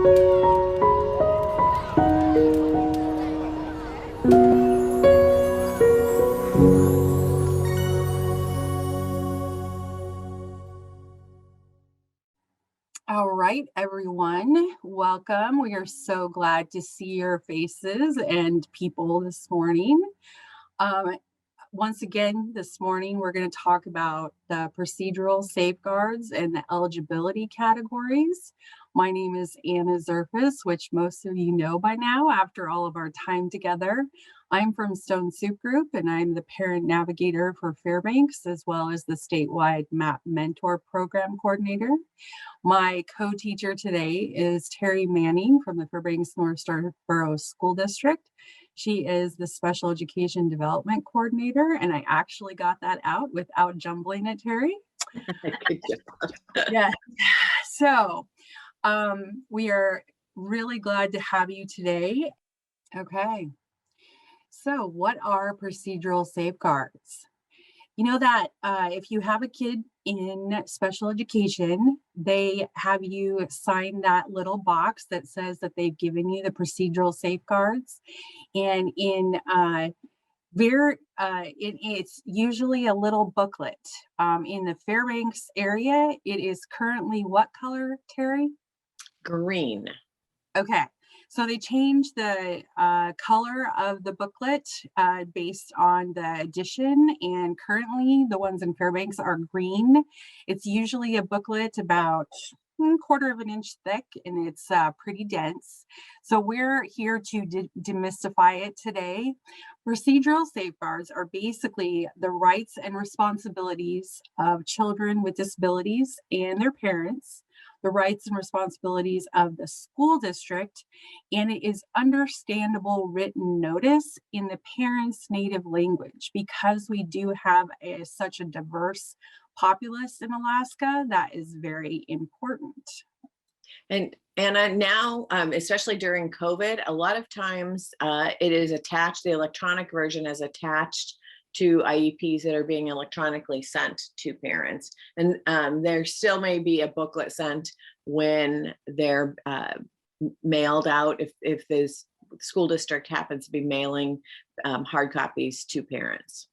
All right, everyone, welcome. We are so glad to see your faces and people this morning. Um, Once again, this morning, we're going to talk about the procedural safeguards and the eligibility categories. My name is Anna Zerfis, which most of you know by now after all of our time together. I'm from Stone Soup Group, and I'm the parent navigator for Fairbanks, as well as the statewide MAP Mentor Program Coordinator. My co-teacher today is Terry Manning from the Fairbanks North Star Borough School District. She is the Special Education Development Coordinator, and I actually got that out without jumbling it, Terry. Good job. Yeah. So we are really glad to have you today. Okay. So what are procedural safeguards? You know that if you have a kid in special education, they have you sign that little box that says that they've given you the procedural safeguards. And it's usually a little booklet. In the Fairbanks area, it is currently what color, Terry? Green. Okay, so they changed the color of the booklet based on the edition, and currently the ones in Fairbanks are green. It's usually a booklet about a quarter of an inch thick, and it's pretty dense. So we're here to demystify it today. Procedural safeguards are basically the rights and responsibilities of children with disabilities and their parents, the rights and responsibilities of the school district, and it is understandable written notice in the parents' native language. Because we do have such a diverse populace in Alaska, that is very important. And now, especially during COVID, a lot of times it is attached, the electronic version is attached to IEPs that are being electronically sent to parents. And there still may be a booklet sent when they're mailed out, if this school district happens to be mailing hard copies to parents.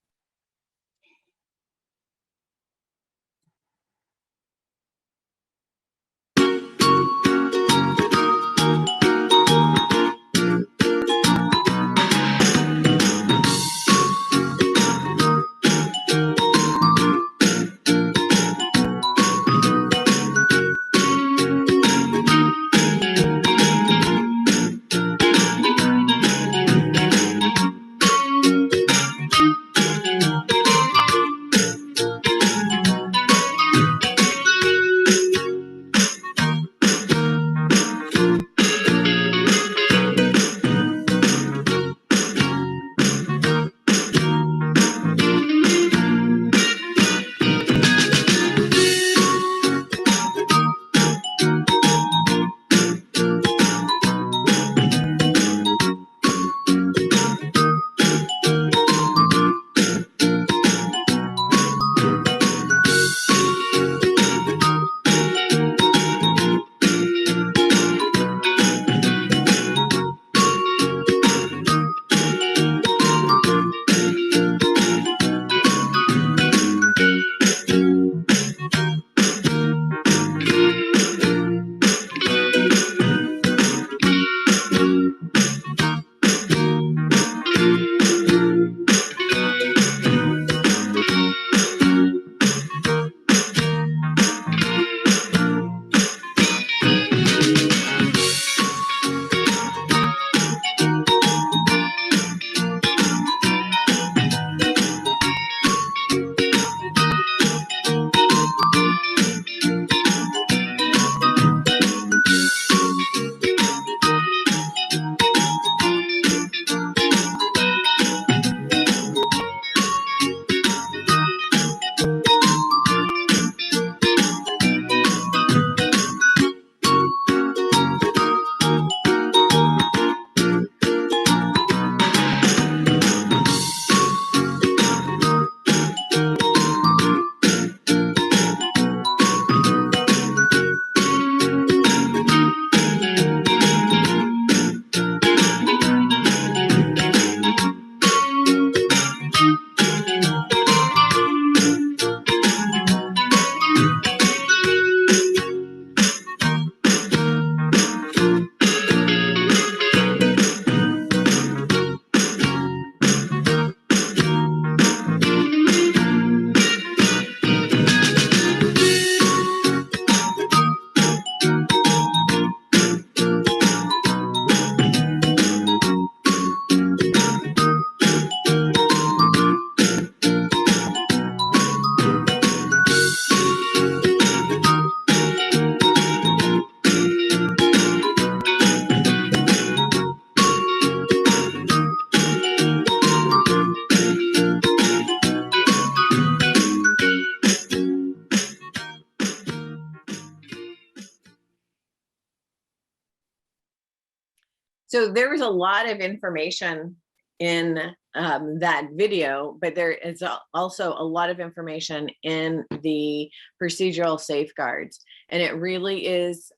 So there was a lot of information in that video, but there is also a lot of information in the procedural safeguards. And it really is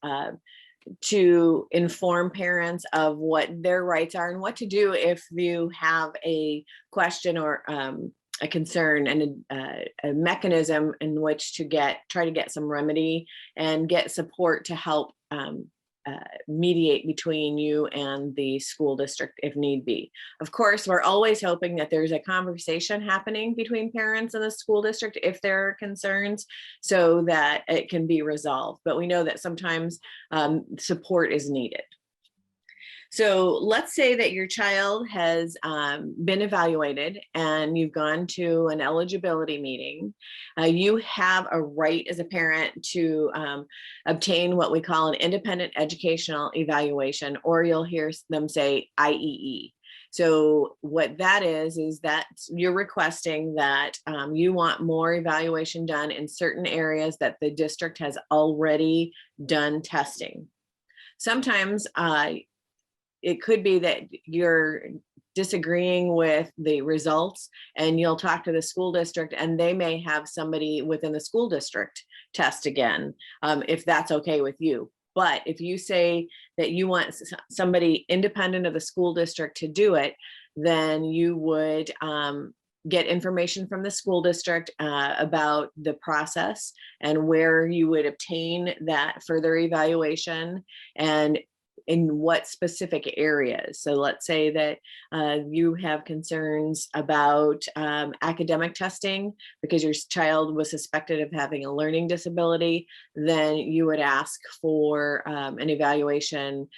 to inform parents of what their rights are and what to do if you have a question or a concern, and a mechanism in which to try to get some remedy and get support to help mediate between you and the school district if need be. Of course, we're always hoping that there's a conversation happening between parents and the school district if there are concerns, so that it can be resolved. But we know that sometimes support is needed. So let's say that your child has been evaluated and you've gone to an eligibility meeting. You have a right as a parent to obtain what we call an independent educational evaluation, or you'll hear them say IEE. So what that is that you're requesting that you want more evaluation done in certain areas that the district has already done testing. Sometimes it could be that you're disagreeing with the results, and you'll talk to the school district and they may have somebody within the school district test again, if that's okay with you. But if you say that you want somebody independent of the school district to do it, then you would get information from the school district about the process and where you would obtain that further evaluation and in what specific areas. So let's say that you have concerns about academic testing because your child was suspected of having a learning disability, then you would ask for an evaluation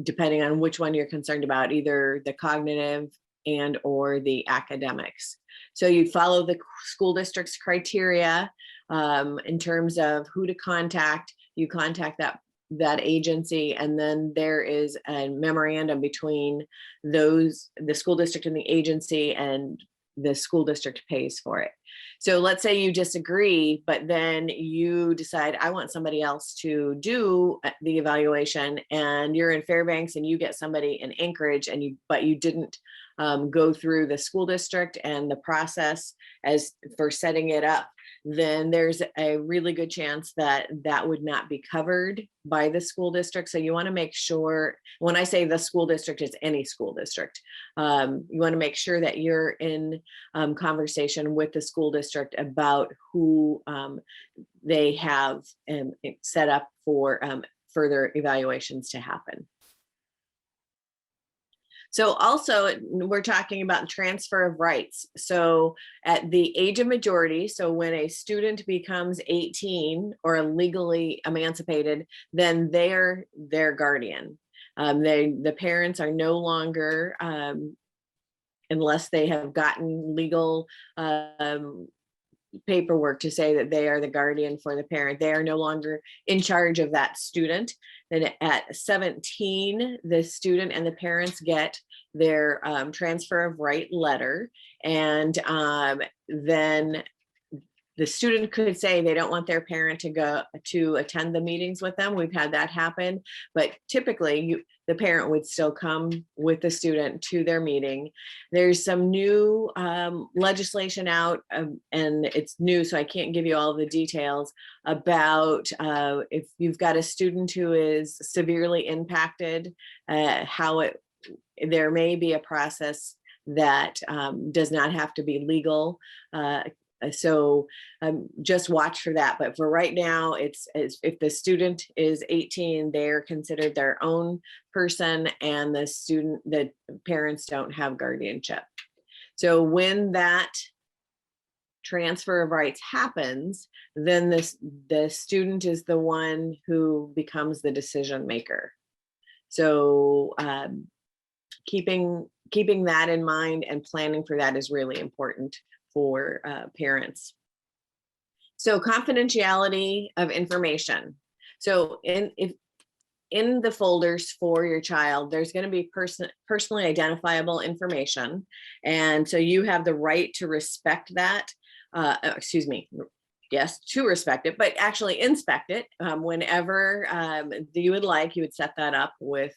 depending on which one you're concerned about, either the cognitive and or the academics. So you follow the school district's criteria in terms of who to contact. You contact that agency, and then there is a memorandum between the school district and the agency, and the school district pays for it. So let's say you disagree, but then you decide, I want somebody else to do the evaluation, and you're in Fairbanks and you get somebody in Anchorage, but you didn't go through the school district and the process as for setting it up, then there's a really good chance that that would not be covered by the school district. So you want to make sure, when I say the school district, it's any school district. You want to make sure that you're in conversation with the school district about who they have set up for further evaluations to happen. So also we're talking about transfer of rights. So at the age of majority, so when a student becomes 18 or legally emancipated, then they're their guardian. The parents are no longer, unless they have gotten legal paperwork to say that they are the guardian for the parent, they are no longer in charge of that student. Then at 17, the student and the parents get their transfer of right letter. And then the student could say they don't want their parent to go to attend the meetings with them. We've had that happen, but typically the parent would still come with the student to their meeting. There's some new legislation out, and it's new, so I can't give you all the details about if you've got a student who is severely impacted, there may be a process that does not have to be legal. So just watch for that. But for right now, it's if the student is 18, they're considered their own person, and the parents don't have guardianship. So when that transfer of rights happens, then the student is the one who becomes the decision maker. So keeping that in mind and planning for that is really important for parents. So confidentiality of information. So in the folders for your child, there's going to be personally identifiable information. And so you have the right to respect that. Yes, to respect it, but actually inspect it whenever you would like. You would set that up with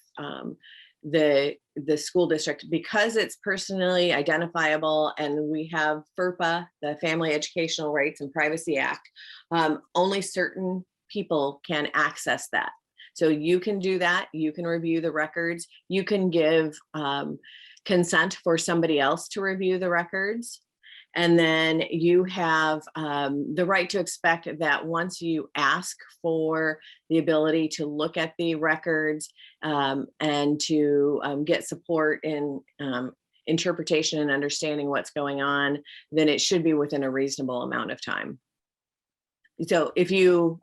the school district because it's personally identifiable, and we have FERPA, the Family Educational Rights and Privacy Act. Only certain people can access that. So you can do that. You can review the records. You can give consent for somebody else to review the records. And then you have the right to expect that once you ask for the ability to look at the records and to get support in interpretation and understanding what's going on, then it should be within a reasonable amount of time. So if you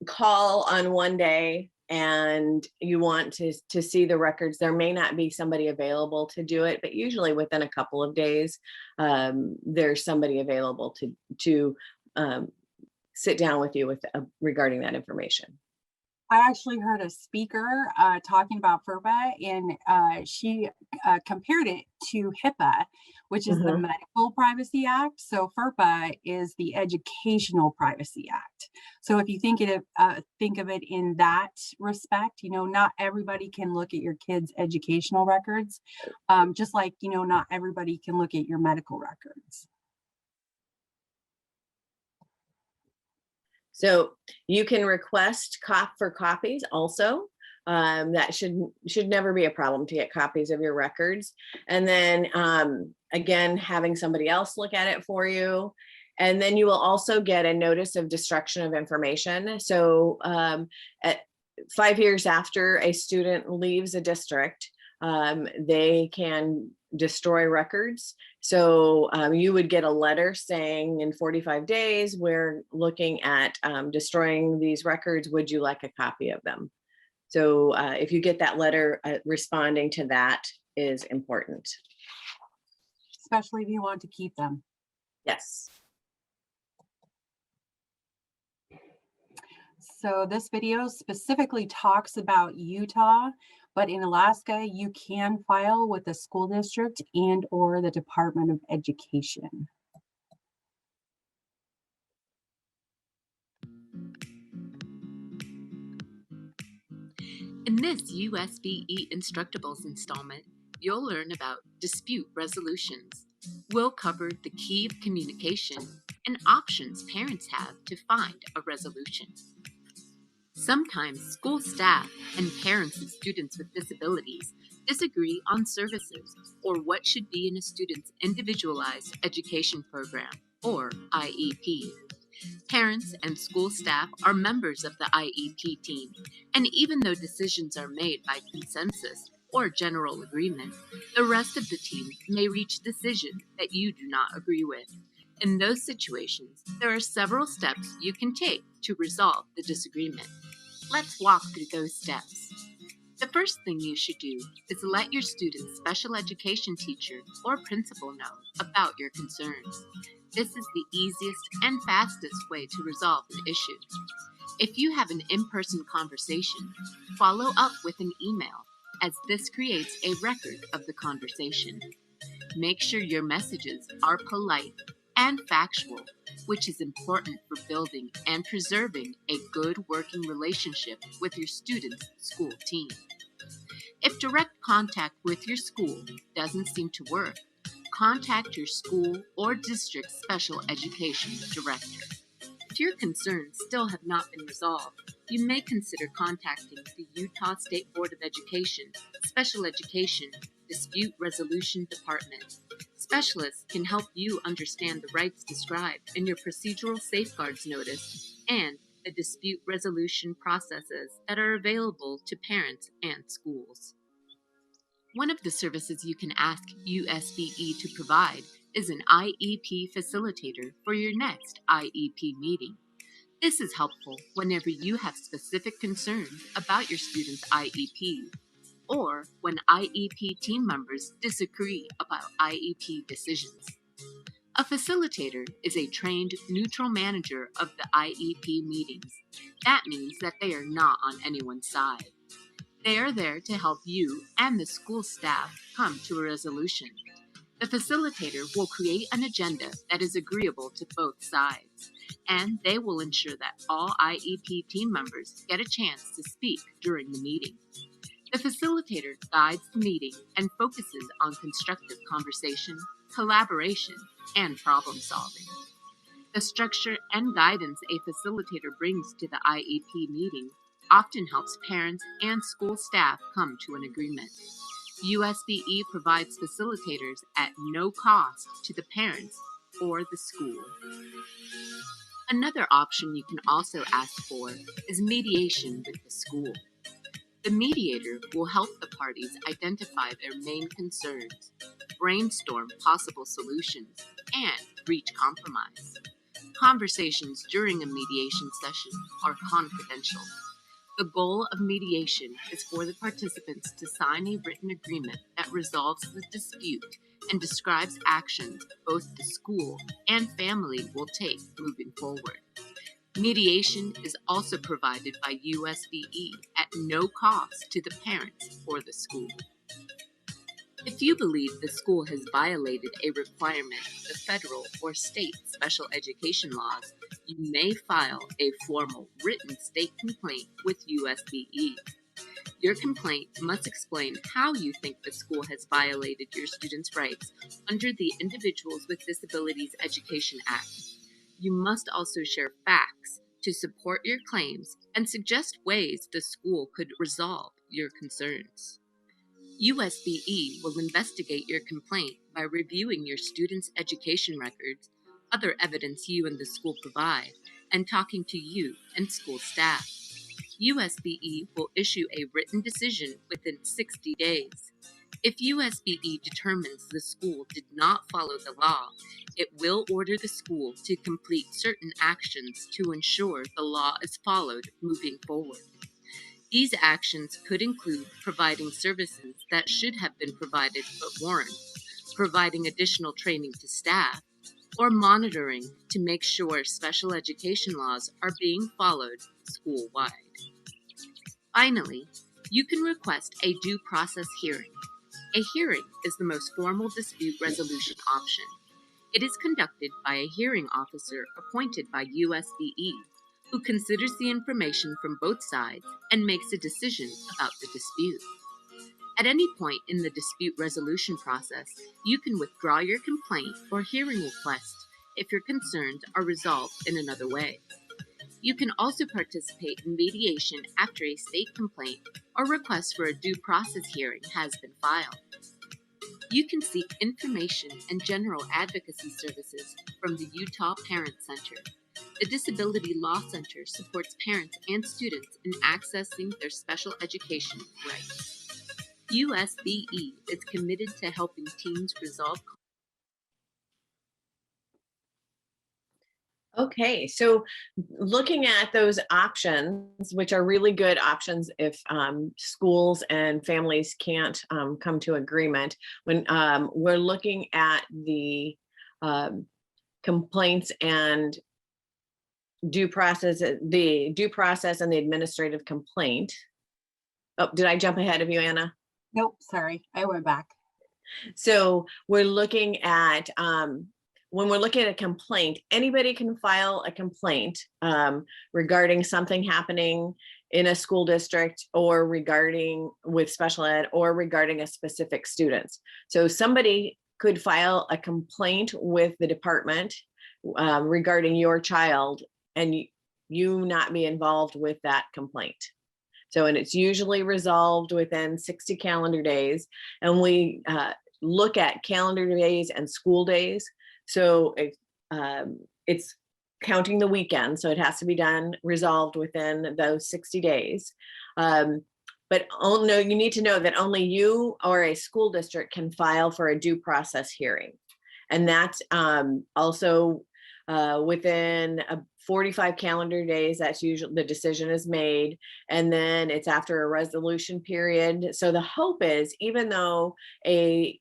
call on one day and you want to see the records, there may not be somebody available to do it, but usually within a couple of days, there's somebody available to sit down with you regarding that information. I actually heard a speaker talking about FERPA, and she compared it to HIPAA, which is the Mhm. Medical Privacy Act. So FERPA is the Educational Privacy Act. So if you think of it in that respect, not everybody can look at your kids' educational records, just like not everybody can look at your medical records. So you can request for copies also. That should never be a problem to get copies of your records. And then again, having somebody else look at it for you. And then you will also get a notice of destruction of information. So at 5 years after a student leaves a district, they can destroy records. So you would get a letter saying in 45 days, we're looking at destroying these records. Would you like a copy of them? So if you get that letter, responding to that is important. Especially if you want to keep them. Yes. So this video specifically talks about Utah, but in Alaska, you can file with the school district and or the Department of Education. In this USBE Instructables installment, you'll learn about dispute resolutions. We'll cover the key of communication and options parents have to find a resolution. Sometimes school staff and parents of students with disabilities disagree on services or what should be in a student's individualized education program, or IEP. Parents and school staff are members of the IEP team, and even though decisions are made by consensus or general agreement, the rest of the team may reach decisions that you do not agree with. In those situations, there are several steps you can take to resolve the disagreement. Let's walk through those steps. The first thing you should do is let your student's special education teacher or principal know about your concerns. This is the easiest and fastest way to resolve an issue. If you have an in-person conversation, follow up with an email, as this creates a record of the conversation. Make sure your messages are polite and factual, which is important for building and preserving a good working relationship with your student's school team. If direct contact with your school doesn't seem to work, contact your school or district special education director. If your concerns still have not been resolved, you may consider contacting the Utah State Board of Education Special Education Dispute Resolution Department. Specialists can help you understand the rights described in your procedural safeguards notice and the dispute resolution processes that are available to parents and schools. One of the services you can ask USBE to provide is an IEP facilitator for your next IEP meeting. This is helpful whenever you have specific concerns about your student's IEP or when IEP team members disagree about IEP decisions. A facilitator is a trained neutral manager of the IEP meetings. That means that they are not on anyone's side. They are there to help you and the school staff come to a resolution. The facilitator will create an agenda that is agreeable to both sides. and they will ensure that all IEP team members get a chance to speak during the meeting. The facilitator guides the meeting and focuses on constructive conversation, collaboration, and problem solving. The structure and guidance a facilitator brings to the IEP meeting often helps parents and school staff come to an agreement. USBE provides facilitators at no cost to the parents or the school. Another option you can also ask for is mediation with the school. The mediator will help the parties identify their main concerns, brainstorm possible solutions, and reach compromise. Conversations during a mediation session are confidential. The goal of mediation is for the participants to sign a written agreement that resolves the dispute and describes actions both the school and family will take moving forward. Mediation is also provided by USBE at no cost to the parents or the school. If you believe the school has violated a requirement of the federal or state special education laws, you may file a formal written state complaint with USBE. Your complaint must explain how you think the school has violated your students' rights under the Individuals with Disabilities Education Act. You must also share facts to support your claims and suggest ways the school could resolve your concerns. USBE will investigate your complaint by reviewing your students' education records, other evidence you and the school provide, and talking to you and school staff. USBE will issue a written decision within 60 days. If USBE determines the school did not follow the law, it will order the school to complete certain actions to ensure the law is followed moving forward. These actions could include providing services that should have been provided but weren't, providing additional training to staff, or monitoring to make sure special education laws are being followed school-wide. Finally, you can request a due process hearing. A hearing is the most formal dispute resolution option. It is conducted by a hearing officer appointed by USBE, who considers the information from both sides and makes a decision about the dispute. At any point in the dispute resolution process, you can withdraw your complaint or hearing request if your concerns are resolved in another way. You can also participate in mediation after a state complaint or request for a due process hearing has been filed. You can seek information and general advocacy services from the Utah Parent Center. The Disability Law Center supports parents and students in accessing their special education rights. USBE is committed to helping teens resolve. Okay, so looking at those options, which are really good options if schools and families can't come to agreement, when we're looking at the complaints and due process and the administrative complaint. Oh, did I jump ahead of you, Anna? Nope, sorry, I went back. So we're looking at when we're looking at a complaint, anybody can file a complaint regarding something happening in a school district or regarding with special ed or regarding a specific student. So somebody could file a complaint with the department regarding your child and you not be involved with that complaint. So, and it's usually resolved within 60 calendar days. And we look at calendar days and school days. So it's counting the weekend. So it has to be resolved within those 60 days. But no, you need to know that only you or a school district can file for a due process hearing. And that's also within 45 calendar days, that's usually the decision is made. And then it's after a resolution period. So the hope is, even though a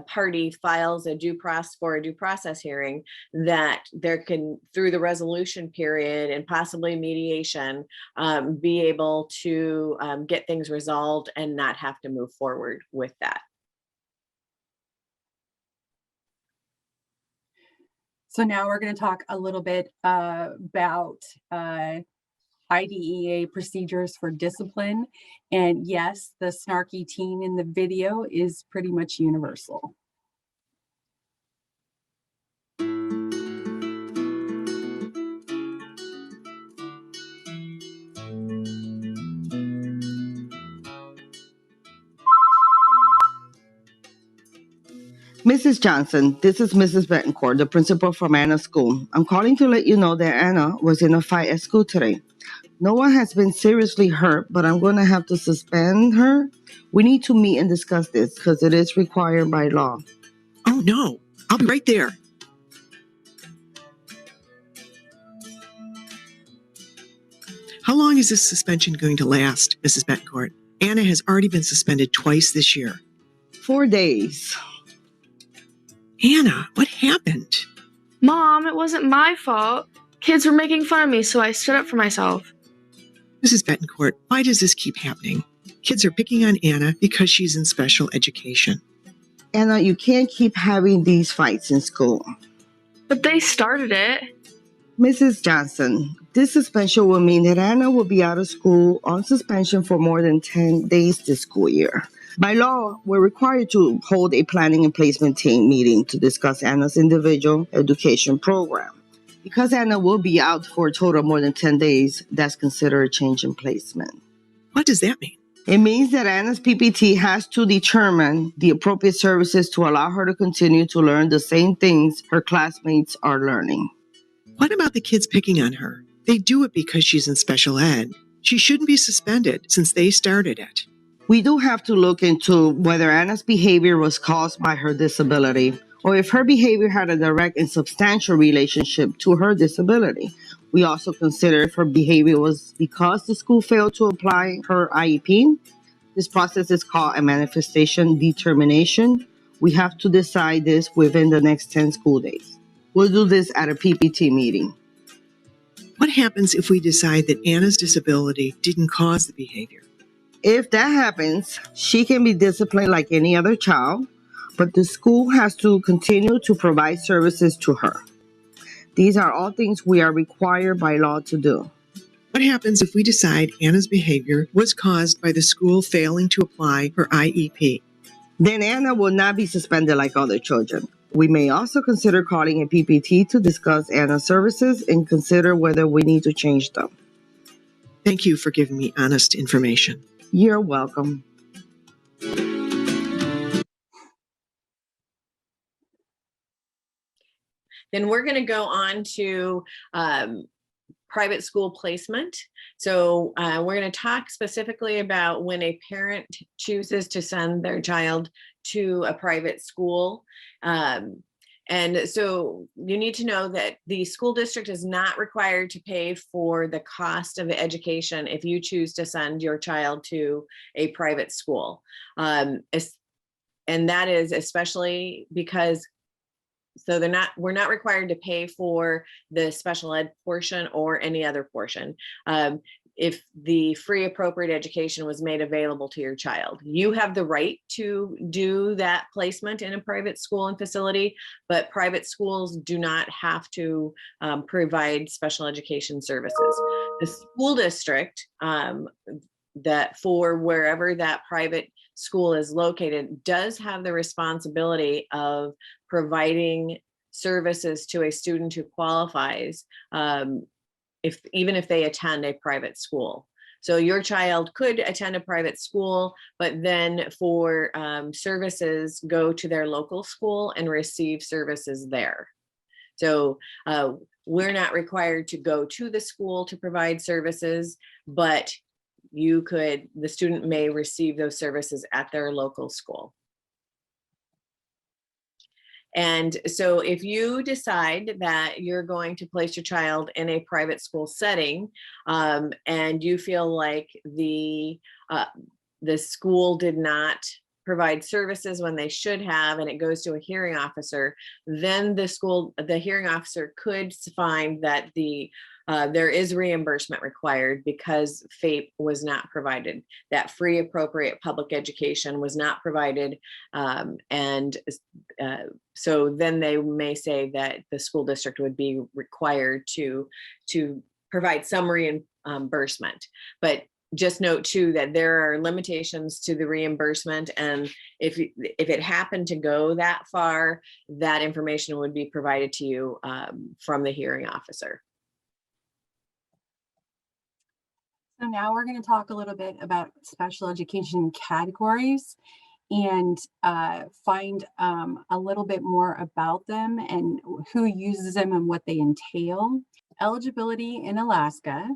party files a due process hearing, that there can, through the resolution period and possibly mediation, be able to get things resolved and not have to move forward with that. So now we're going to talk a little bit about IDEA procedures for discipline. And yes, the snarky teen in the video is pretty much universal. Mrs. Johnson, this is Mrs. Betancourt, the principal from Anna's school. I'm calling to let you know that Anna was in a fight at school today. No one has been seriously hurt, but I'm going to have to suspend her. We need to meet and discuss this because it is required by law. Oh, no. I'll be right there. How long is this suspension going to last, Mrs. Betancourt? Anna has already been suspended twice this year. 4 days. Anna, what happened? Mom, it wasn't my fault. Kids were making fun of me, so I stood up for myself. Mrs. Betancourt, why does this keep happening? Kids are picking on Anna because she's in special education. Anna, you can't keep having these fights in school. But they started it. Mrs. Johnson, this suspension will mean that Anna will be out of school on suspension for more than 10 days this school year. By law, we're required to hold a planning and placement team meeting to discuss Anna's individual education program. Because Anna will be out for a total of more than 10 days, that's considered a change in placement. What does that mean? It means that Anna's PPT has to determine the appropriate services to allow her to continue to learn the same things her classmates are learning. What about the kids picking on her? They do it because she's in special ed. She shouldn't be suspended since they started it. We do have to look into whether Anna's behavior was caused by her disability or if her behavior had a direct and substantial relationship to her disability. We also consider if her behavior was because the school failed to apply her IEP. This process is called a manifestation determination. We have to decide this within the next 10 school days. We'll do this at a PPT meeting. What happens if we decide that Anna's disability didn't cause the behavior? If that happens, she can be disciplined like any other child, but the school has to continue to provide services to her. These are all things we are required by law to do. What happens if we decide Anna's behavior was caused by the school failing to apply her IEP? Then Anna will not be suspended like other children. We may also consider calling a PPT to discuss Anna's services and consider whether we need to change them. Thank you for giving me honest information. You're welcome. Then we're going to go on to private school placement. So we're going to talk specifically about when a parent chooses to send their child to a private school. And so you need to know that the school district is not required to pay for the cost of education if you choose to send your child to a private school. And that is especially because we're not required to pay for the special ed portion or any other portion. If the free appropriate education was made available to your child, you have the right to do that placement in a private school and facility, but private schools do not have to provide special education services. The school district that for wherever that private school is located does have the responsibility of providing services to a student who qualifies, even if they attend a private school. So your child could attend a private school, but then for services, go to their local school and receive services there. So we're not required to go to the school to provide services, but the student may receive those services at their local school. And so if you decide that you're going to place your child in a private school setting, and you feel like the school did not provide services when they should have, and it goes to a hearing officer, then the hearing officer could find that the there is reimbursement required because FAPE was not provided. That free appropriate public education was not provided. So then they may say that the school district would be required to provide some reimbursement. But just note too that there are limitations to the reimbursement, and if it happened to go that far, that information would be provided to you from the hearing officer. So now we're going to talk a little bit about special education categories and find a little bit more about them and who uses them and what they entail. Eligibility in Alaska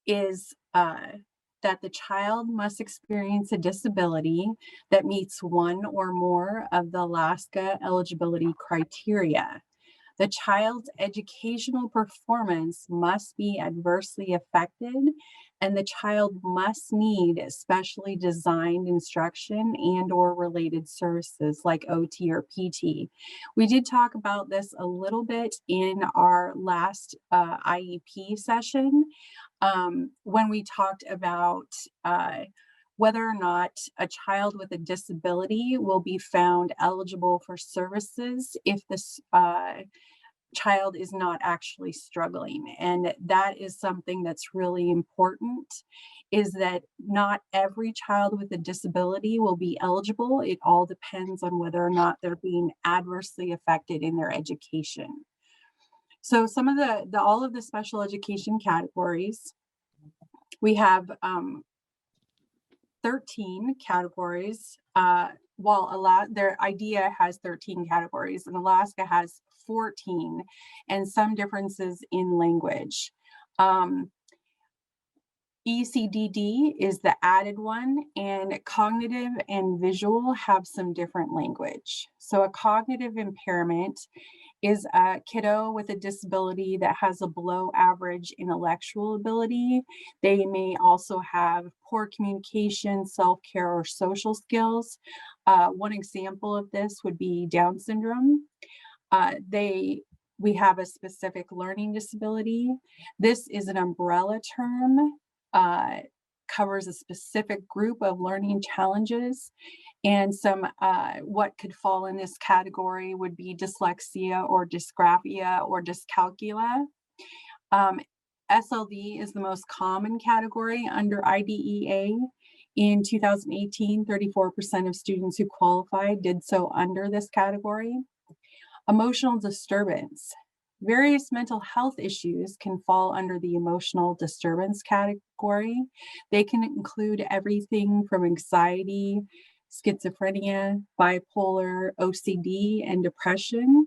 is that the child must experience a disability that meets one or more of the Alaska eligibility criteria. The child's educational performance must be adversely affected, and the child must need specially designed instruction and/or related services like OT or PT. We did talk about this a little bit in our last IEP session when we talked about whether or not a child with a disability will be found eligible for services if this child is not actually struggling. And that is something that's really important, is that not every child with a disability will be eligible. It all depends on whether or not they're being adversely affected in their education. So some of all of the special education categories, we have 13 categories. While their IDEA has 13 categories and Alaska has 14, and some differences in language. ECDD is the added one, and cognitive and visual have some different language. So a cognitive impairment is a kiddo with a disability that has a below average intellectual ability. They may also have poor communication, self-care, or social skills. One example of this would be Down syndrome. We have a specific learning disability. This is an umbrella term, covers a specific group of learning challenges. And some what could fall in this category would be dyslexia or dysgraphia or dyscalculia. SLD is the most common category under IDEA. In 2018, 34% of students who qualified did so under this category. Emotional disturbance. Various mental health issues can fall under the emotional disturbance category. They can include everything from anxiety, schizophrenia, bipolar, OCD, and depression.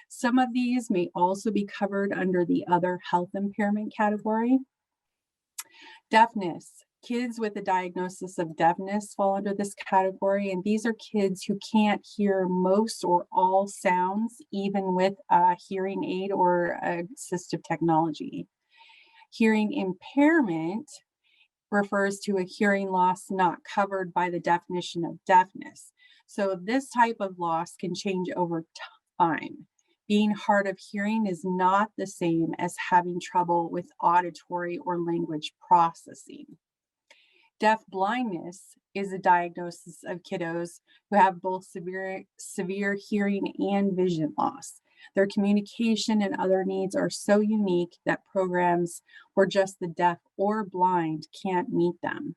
Some of these may also be covered under the other health impairment category. Deafness. Kids with a diagnosis of deafness fall under this category, and these are kids who can't hear most or all sounds, even with a hearing aid or assistive technology. Hearing impairment refers to a hearing loss not covered by the definition of deafness. So this type of loss can change over time. Being hard of hearing is not the same as having trouble with auditory or language processing. Deaf blindness is a diagnosis of kiddos who have both severe hearing and vision loss. Their communication and other needs are so unique that programs where just the deaf or blind can't meet them.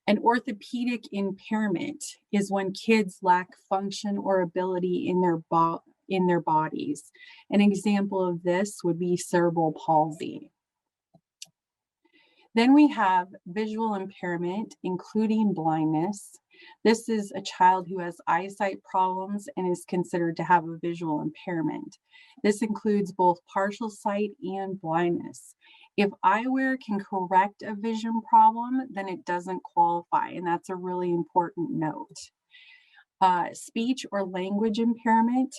An orthopedic impairment is when kids lack function or ability in their bodies. An example of this would be cerebral palsy. Then we have visual impairment, including blindness. This is a child who has eyesight problems and is considered to have a visual impairment. This includes both partial sight and blindness. If eyewear can correct a vision problem, then it doesn't qualify, and that's a really important note. Speech or language impairment.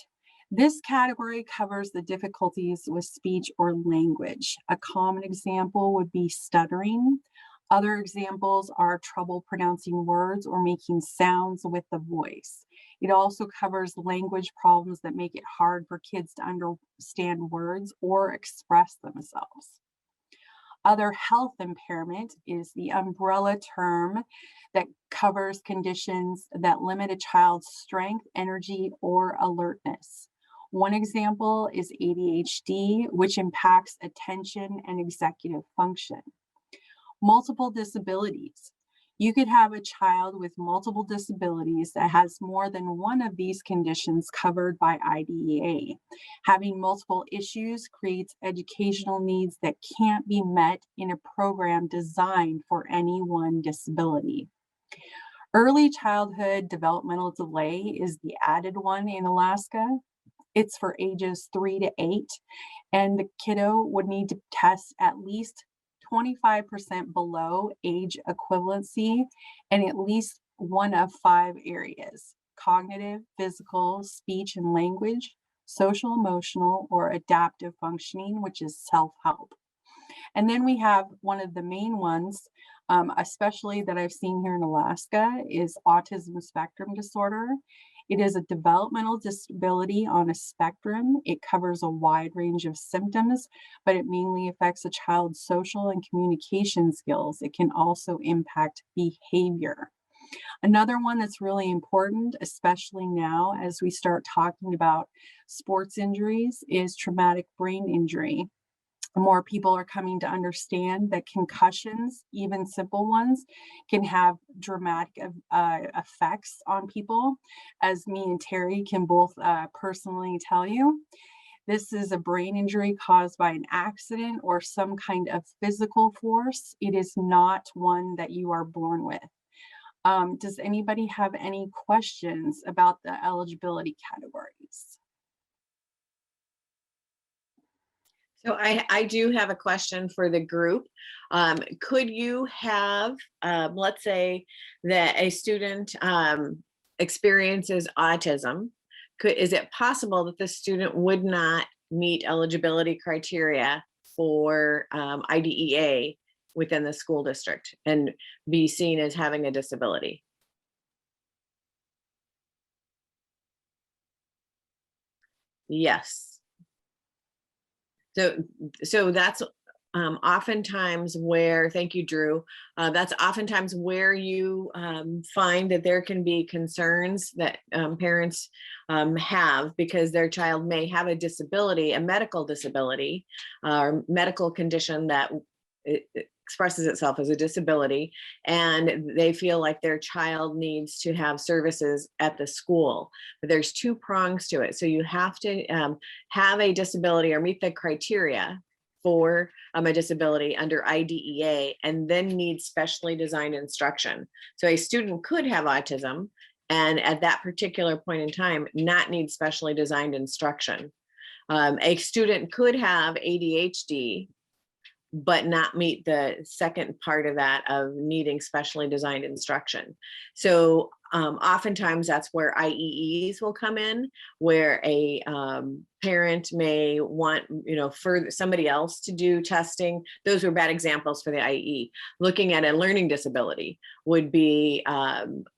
This category covers the difficulties with speech or language. A common example would be stuttering. Other examples are trouble pronouncing words or making sounds with the voice. It also covers language problems that make it hard for kids to understand words or express themselves. Other health impairment is the umbrella term that covers conditions that limit a child's strength, energy, or alertness. One example is ADHD, which impacts attention and executive function. Multiple disabilities. You could have a child with multiple disabilities that has more than one of these conditions covered by IDEA. Having multiple issues creates educational needs that can't be met in a program designed for any one disability. Early childhood developmental delay is the added one in Alaska. It's for ages 3 to 8, and the kiddo would need to test at least 25% below age equivalency in at least one of 5 areas: cognitive, physical, speech and language, social, emotional, or adaptive functioning, which is self-help. And then we have one of the main ones, especially that I've seen here in Alaska, is autism spectrum disorder. It is a developmental disability on a spectrum. It covers a wide range of symptoms, but it mainly affects a child's social and communication skills. It can also impact behavior. Another one that's really important, especially now as we start talking about sports injuries, is traumatic brain injury. More people are coming to understand that concussions, even simple ones, can have dramatic effects on people, as me and Terry can both personally tell you. This is a brain injury caused by an accident or some kind of physical force. It is not one that you are born with. Does anybody have any questions about the eligibility categories? So I do have a question for the group. Could you have, let's say that a student experiences autism, is it possible that the student would not meet eligibility criteria for IDEA within the school district and be seen as having a disability? Yes. So that's oftentimes where, thank you, Drew. That's oftentimes where you find that there can be concerns that parents have because their child may have a disability, a medical disability, or medical condition that expresses itself as a disability, and they feel like their child needs to have services at the school. But there's 2 prongs to it. So you have to have a disability or meet the criteria for a disability under IDEA and then need specially designed instruction. So a student could have autism and at that particular point in time not need specially designed instruction. A student could have ADHD but not meet the second part of that of needing specially designed instruction. So oftentimes that's where IEEs will come in, where a parent may want, for somebody else to do testing. Those were bad examples for the IE. Looking at a learning disability would be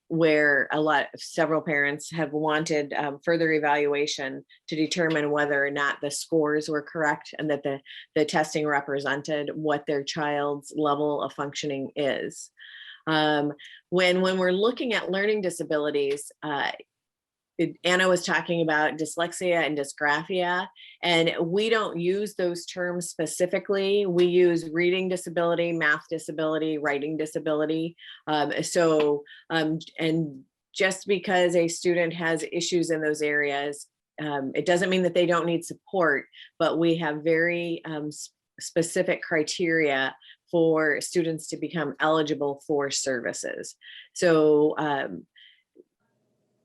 where several parents have wanted further evaluation to determine whether or not the scores were correct and that the testing represented what their child's level of functioning is. When we're looking at learning disabilities, Anna was talking about dyslexia and dysgraphia, and we don't use those terms specifically. We use reading disability, math disability, writing disability. And just because a student has issues in those areas, it doesn't mean that they don't need support, but we have very specific criteria for students to become eligible for services. So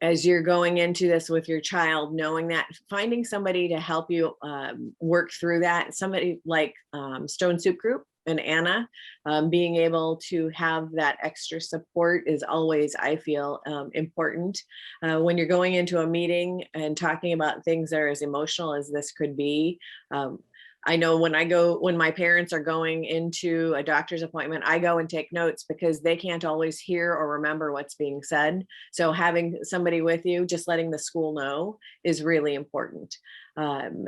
as you're going into this with your child, knowing that, finding somebody to help you work through that, somebody like Stone Soup Group and Anna, being able to have that extra support is always, I feel, important. When you're going into a meeting and talking about things that are as emotional as this could be, I know when my parents are going into a doctor's appointment, I go and take notes because they can't always hear or remember what's being said. So having somebody with you, just letting the school know, is really important.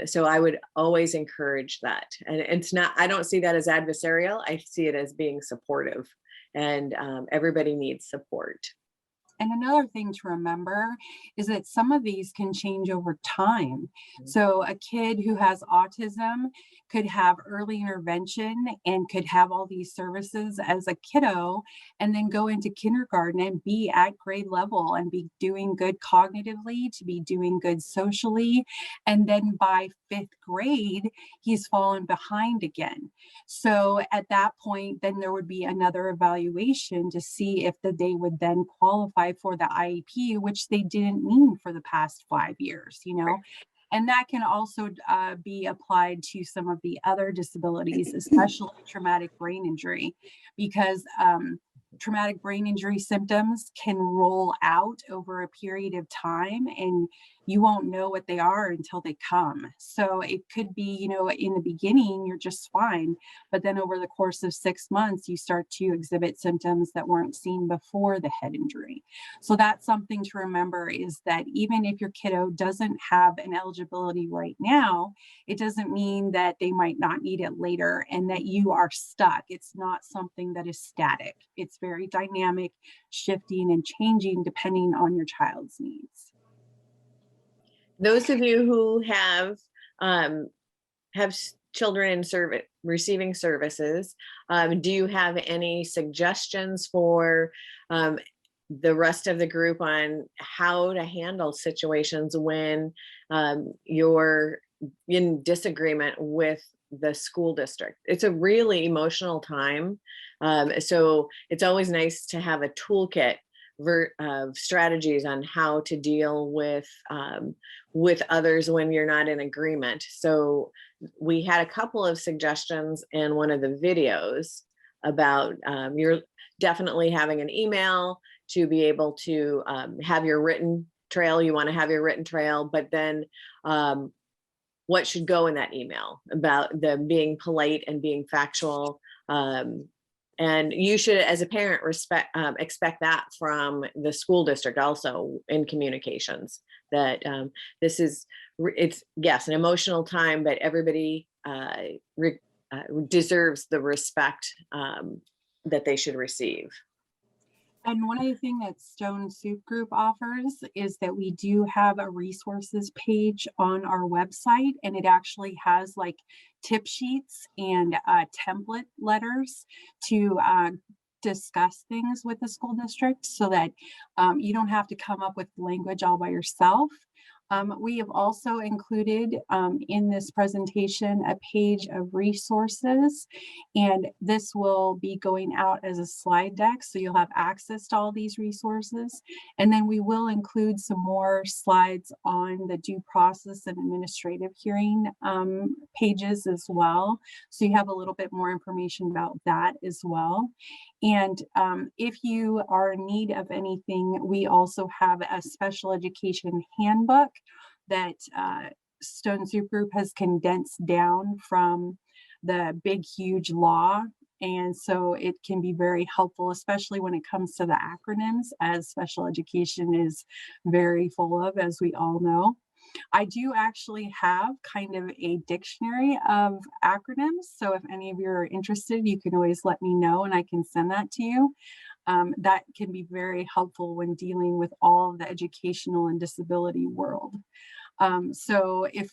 So I would always encourage that. And it's not, I don't see that as adversarial. I see it as being supportive, and everybody needs support. And another thing to remember is that some of these can change over time. So a kid who has autism could have early intervention and could have all these services as a kiddo, and then go into kindergarten and be at grade level and be doing good cognitively, to be doing good socially. And then by 5th grade, he's fallen behind again. So at that point, then there would be another evaluation to see if they would then qualify for the IEP, which they didn't mean for the past 5 years, you know. And that can also be applied to some of the other disabilities, especially traumatic brain injury, because traumatic brain injury symptoms can roll out over a period of time, and you won't know what they are until they come. So it could be, you know, in the beginning, you're just fine, but then over the course of 6 months, you start to exhibit symptoms that weren't seen before the head injury. So that's something to remember, is that even if your kiddo doesn't have an eligibility right now, it doesn't mean that they might not need it later and that you are stuck. It's not something that is static. It's very dynamic, shifting and changing depending on your child's needs. Those of you who have children in receiving services, do you have any suggestions for the rest of the group on how to handle situations when you're in disagreement with the school district? It's a really emotional time. So it's always nice to have a toolkit of strategies on how to deal with others when you're not in agreement. So we had a couple of suggestions in one of the videos about you're definitely having an email to be able to have your written trail. You want to have your written trail, but then what should go in that email about them being polite and being factual. And you should, as a parent, expect that from the school district also in communications, that it's, yes, an emotional time, but everybody deserves the respect that they should receive. And one other thing that Stone Soup Group offers is that we do have a resources page on our website, and it actually has like tip sheets and template letters to discuss things with the school district, so that you don't have to come up with language all by yourself. We have also included in this presentation a page of resources, and this will be going out as a slide deck, so you'll have access to all these resources. And then we will include some more slides on the due process and administrative hearing pages as well, so you have a little bit more information about that as well. And if you are in need of anything, we also have a special education handbook that Stone Soup Group has condensed down from the big, huge law. And so it can be very helpful, especially when it comes to the acronyms, as special education is very full of, as we all know. I do actually have kind of a dictionary of acronyms. So if any of you are interested, you can always let me know and I can send that to you. That can be very helpful when dealing with all of the educational and disability world. So if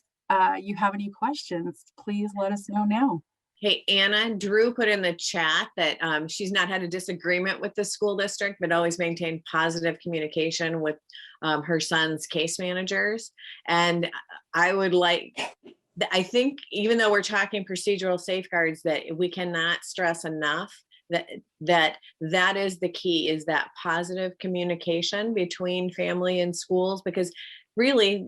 you have any questions, please let us know now. Hey, Anna, Drew put in the chat that she's not had a disagreement with the school district, but always maintained positive communication with her son's case managers. And I think even though we're talking procedural safeguards, that we cannot stress enough that is the key, is that positive communication between family and schools, because really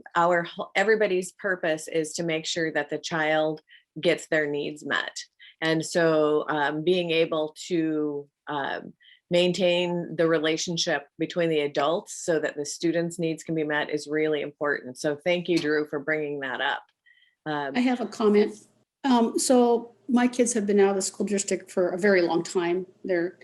everybody's purpose is to make sure that the child gets their needs met. And so being able to maintain the relationship between the adults so that the students' needs can be met is really important. So thank you, Drew, for bringing that up. I have a comment. So my kids have been out of the school district for a very long time. They're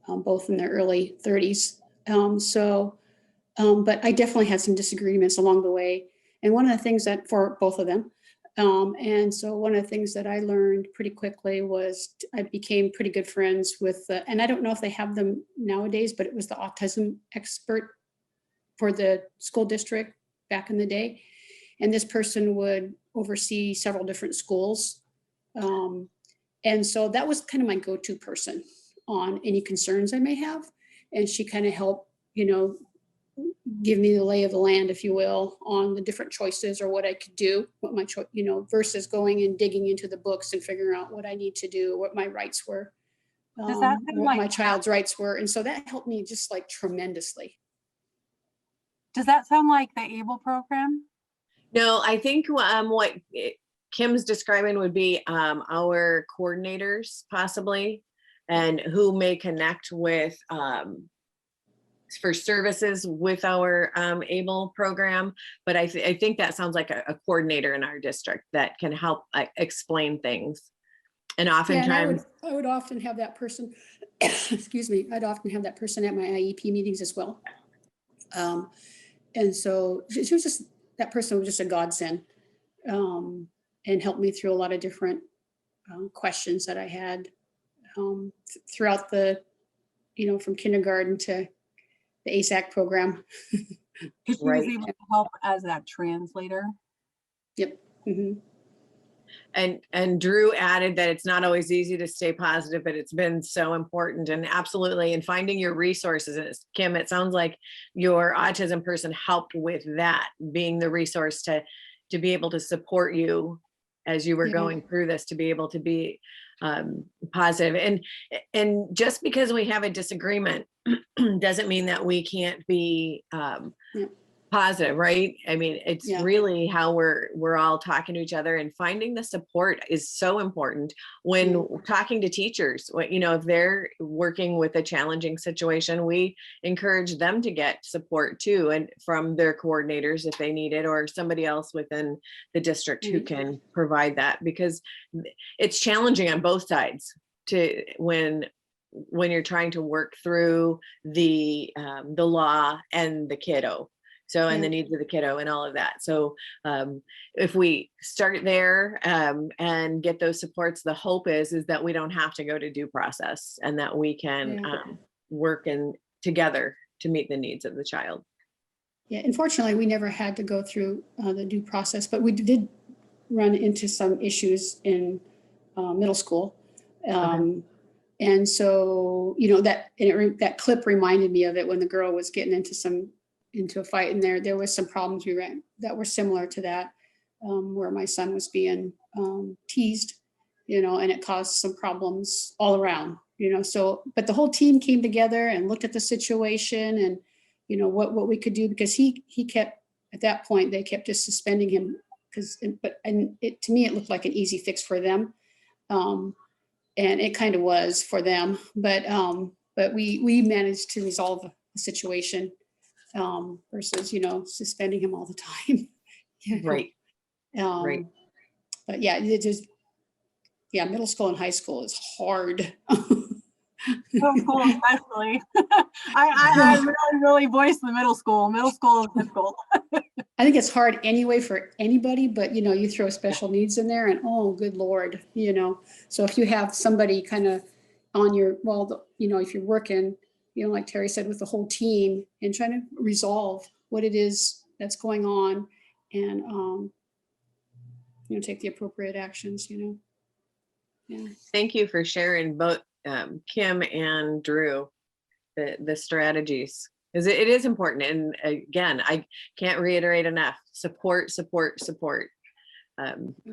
both in their early 30s. But I definitely had some disagreements along the way. And one of the things that for both of them, and so one of the things that I learned pretty quickly was I became pretty good friends with, and I don't know if they have them nowadays, but it was the autism expert for the school district back in the day. And this person would oversee several different schools. And so that was kind of my go-to person on any concerns I may have. And she kind of helped, give me the lay of the land, if you will, on the different choices or what I could do, what my choice, versus going and digging into the books and figuring out what I need to do, what my rights were, Does that sound what like my child's rights were. And so that helped me just like tremendously. Does that sound like the ABLE program? No, I think what Kim's describing would be our coordinators possibly, and who may connect with for services with our ABLE program. But I think that sounds like a coordinator in our district that can help explain things. And oftentimes, I would often have that person, excuse me, I'd often have that person at my IEP meetings as well. And so she was just, that person was just a godsend, and helped me through a lot of different questions that I had throughout the, from kindergarten to the ASAC program. Because she was able to help as that translator. Yep. Mm-hmm. And Drew added that it's not always easy to stay positive, but it's been so important. And absolutely, in finding your resources. And Kim, it sounds like your autism person helped with that, being the resource to be able to support you as you were going through this, to be able to be positive. And just because we have a disagreement doesn't mean that we can't be positive, right? I mean, it's really how we're all talking to each other, and finding the support is so important when talking to teachers. If they're working with a challenging situation, we encourage them to get support too, and from their coordinators if they need it, or somebody else within the district who can provide that, because it's challenging on both sides to when you're trying to work through the law and the kiddo. So, and the needs of the kiddo and all of that. So if we start there and get those supports, the hope is that we don't have to go to due process, and that we can work together to meet the needs of the child. Yeah, unfortunately, we never had to go through the due process, but we did run into some issues in middle school. And so, that clip reminded me of it when the girl was getting into a fight, and there was some problems we ran that were similar to that, where my son was being teased, and it caused some problems all around, so, but the whole team came together and looked at the situation and, what we could do, because he kept, at that point, they kept just suspending him to me, it looked like an easy fix for them. And it kind of was for them, but we managed to resolve the situation. Versus, suspending him all the time. Right. Right. But yeah, middle school and high school is hard. Middle school especially. I really voiced the middle school. Middle school is difficult. I think it's hard anyway for anybody, but you throw special needs in there and oh, good Lord, so if you have somebody kind of on your, if you're working, like Terry said, with the whole team and trying to resolve what it is that's going on and, take the appropriate actions, Yeah. Thank you for sharing both Kim and Drew, the strategies, because it is important. And again, I can't reiterate enough, support.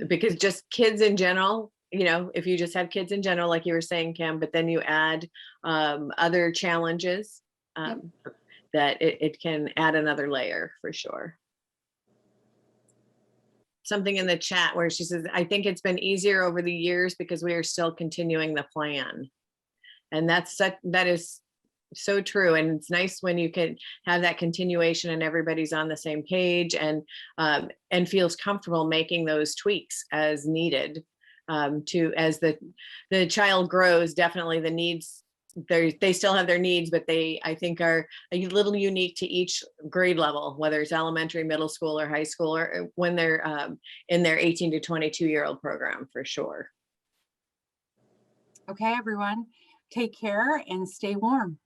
Because just kids in general, if you just have kids in general, like you were saying, Kim, but then you add other challenges, that it can add another layer for sure. Something in the chat where she says, I think it's been easier over the years because we are still continuing the plan. And that is so true. And it's nice when you can have that continuation and everybody's on the same page and feels comfortable making those tweaks as needed. to as the child grows. Definitely the needs, they still have their needs, but they, I think, are a little unique to each grade level, whether it's elementary, middle school, or high school, or when they're in their 18 to 22-year-old program, for sure. Okay, everyone, take care and stay warm.